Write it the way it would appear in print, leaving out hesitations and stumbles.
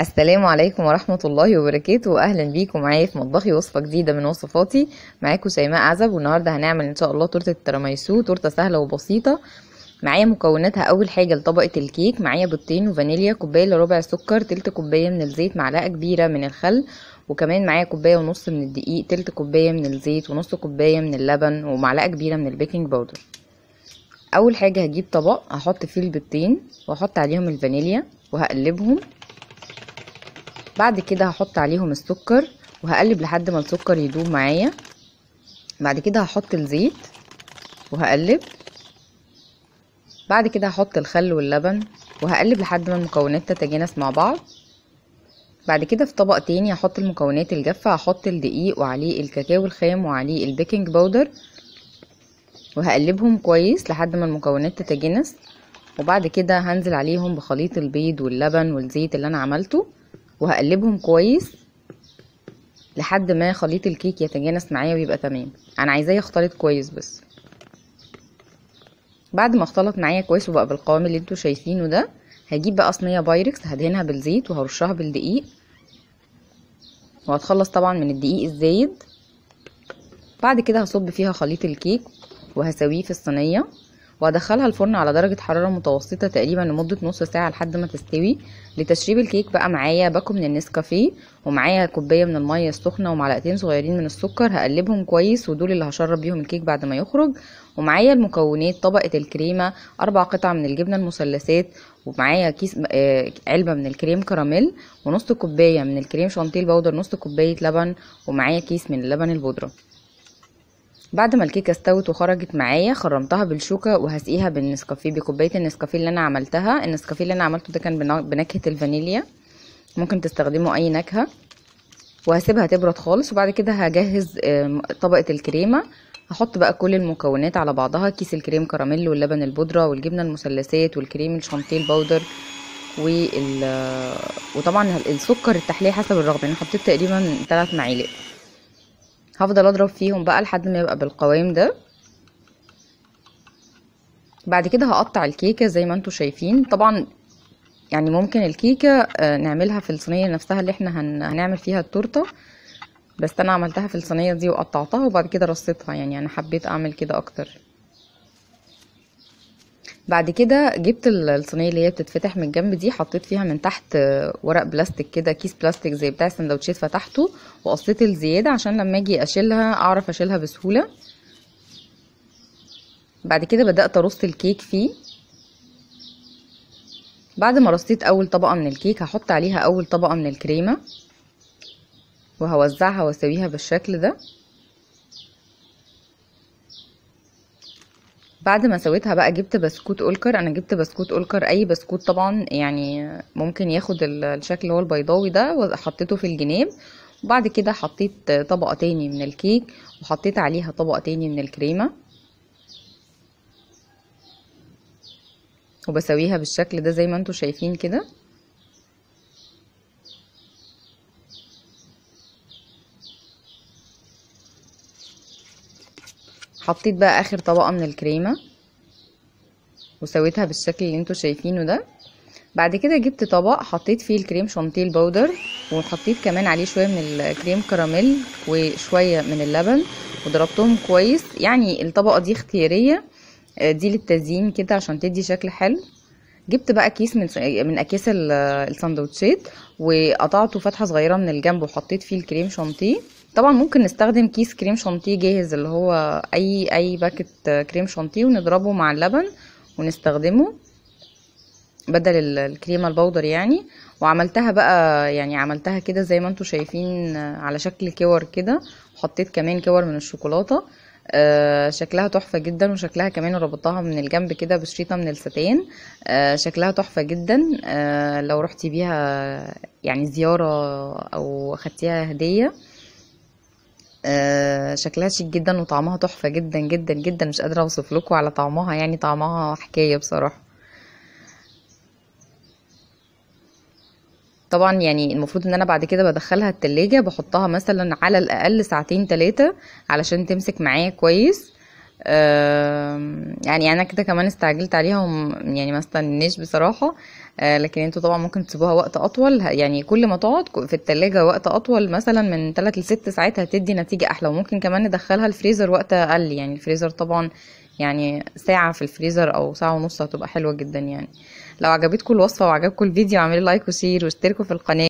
السلام عليكم ورحمة الله وبركاته، واهلا بيكم معايا في مطبخي وصفة جديدة من وصفاتي. معاكم شيماء عزب، والنهاردة هنعمل ان شاء الله تورتة التيراميسو، تورتة سهلة وبسيطة. معايا مكوناتها: اول حاجة لطبقة الكيك، معايا بيضتين وفانيليا، كوباية الا ربع سكر، تلت كوباية من الزيت، معلقة كبيرة من الخل، وكمان معايا كوباية ونص من الدقيق، تلت كوباية من الزيت، ونص كوباية من اللبن، ومعلقة كبيرة من البيكنج باودر. اول حاجة هجيب طبق هحط فيه البيضتين واحط عليهم الفانيليا وهقلبهم. بعد كده هحط عليهم السكر وهقلب لحد ما السكر يدوب معايا. بعد كده هحط الزيت وهقلب. بعد كده هحط الخل واللبن وهقلب لحد ما المكونات تتجانس مع بعض. بعد كده في طبق تاني هحط المكونات الجافة، هحط الدقيق وعليه الكاكاو الخام وعليه البيكنج باودر وهقلبهم كويس لحد ما المكونات تتجانس. وبعد كده هنزل عليهم بخليط البيض واللبن والزيت اللي انا عملته وهقلبهم كويس لحد ما خليط الكيك يتجانس معايا ويبقى تمام. انا عايزاه يختلط كويس بس. بعد ما اختلط معايا كويس وبقى بالقوام اللي انتوا شايفينه ده، هجيب بقى صينيه بايركس هدهنها بالزيت وهرشها بالدقيق، وهتخلص طبعا من الدقيق الزايد. بعد كده هصب فيها خليط الكيك وهسويه في الصينيه وهدخلها الفرن على درجة حرارة متوسطة تقريبا لمدة نص ساعة لحد ما تستوي. لتشريب الكيك بقى معايا باكو من النسكافيه، ومعايا كوباية من المية السخنة، ومعلقتين صغيرين من السكر، هقلبهم كويس ودول اللي هشرب بيهم الكيك بعد ما يخرج. ومعايا المكونات: طبقة الكريمة، 4 قطع من الجبنة المثلثات، ومعايا كيس علبة من الكريم كراميل، ونص كوباية من الكريم شانتيه البودر، نص كوباية لبن، ومعايا كيس من اللبن البودرة. بعد ما الكيكه استوت وخرجت معايا خرمتها بالشوكه وهسقيها بالنسكافيه، بكوبايه النسكافيه اللي انا عملتها. النسكافيه اللي انا عملته ده كان بنكهه الفانيليا، ممكن تستخدموا اي نكهه. وهسيبها تبرد خالص. وبعد كده هجهز طبقه الكريمه. هحط بقى كل المكونات على بعضها: كيس الكريم كراميل واللبن البودره والجبنه المثلثات والكريم الشانتيه البودر وطبعا السكر التحليه حسب الرغبه، انا حطيت تقريبا 3 معالق. هفضل اضرب فيهم بقى لحد ما يبقى بالقوام ده. بعد كده هقطع الكيكه زي ما انتوا شايفين. طبعا يعني ممكن الكيكه نعملها في الصينيه نفسها اللي احنا هنعمل فيها التورته، بس انا عملتها في الصينيه دي وقطعتها وبعد كده رصيتها، يعني انا حبيت اعمل كده اكتر. بعد كده جبت الصينيه اللي هي بتتفتح من الجنب دي، حطيت فيها من تحت ورق بلاستيك كده، كيس بلاستيك زي بتاع السندوتشات، فتحته وقصيت الزياده عشان لما اجي اشيلها اعرف اشيلها بسهوله. بعد كده بدأت ارص الكيك فيه. بعد ما رصيت اول طبقة من الكيك هحط عليها اول طبقة من الكريمة وهوزعها واسويها بالشكل ده. بعد ما سويتها بقى جبت بسكوت اولكر، انا جبت بسكوت اولكر اي بسكوت طبعا، يعني ممكن ياخد الشكل اللي هو البيضاوي ده، وحطيته في الجناب. وبعد كده حطيت طبقة تاني من الكيك وحطيت عليها طبقة تاني من الكريمة وبسويها بالشكل ده زي ما انتوا شايفين كده. حطيت بقى اخر طبقة من الكريمة وسويتها بالشكل اللي انتوا شايفينه ده. بعد كده جبت طبق حطيت فيه الكريم شانتيه البودر، وحطيت كمان عليه شوية من الكريم كراميل وشوية من اللبن وضربتهم كويس. يعني الطبقة دي اختيارية، دي للتزيين كده عشان تدي شكل حلو. جبت بقى كيس من اكياس السندوتشات وقطعته فتحة صغيرة من الجنب وحطيت فيه الكريم شانتيه. طبعا ممكن نستخدم كيس كريم شانتيه جاهز، اللي هو اي باكت كريم شانتيه، ونضربه مع اللبن ونستخدمه بدل الكريمه البودر يعني. وعملتها بقى، يعني عملتها كده زي ما انتوا شايفين على شكل كور كده، وحطيت كمان كور من الشوكولاته. شكلها تحفه جدا، وشكلها كمان ربطتها من الجنب كده بشريطه من الستان. شكلها تحفه جدا. لو رحتي بيها يعني زياره او خدتيها هديه، شكلها شيك جدا وطعمها تحفه جدا جدا جدا. مش قادره اوصف لكم على طعمها، يعني طعمها حكايه بصراحه. طبعا يعني المفروض ان انا بعد كده بدخلها التلاجة، بحطها مثلا على الاقل ساعتين 3 علشان تمسك معايا كويس. يعني انا كده كمان استعجلت عليها يعني ما استنيش بصراحة. لكن انتوا طبعا ممكن تسيبوها وقت اطول، يعني كل ما تقعد في التلاجة وقت اطول مثلا من 3 ل 6 ساعات هتدي نتيجة احلى. وممكن كمان ندخلها الفريزر وقت اقل، يعني الفريزر طبعا يعني ساعة في الفريزر او ساعة ونص هتبقى حلوة جدا يعني. لو عجبتكم الوصفة وعجبكم الفيديو اعملوا لايك وشير واشتركوا في القناة.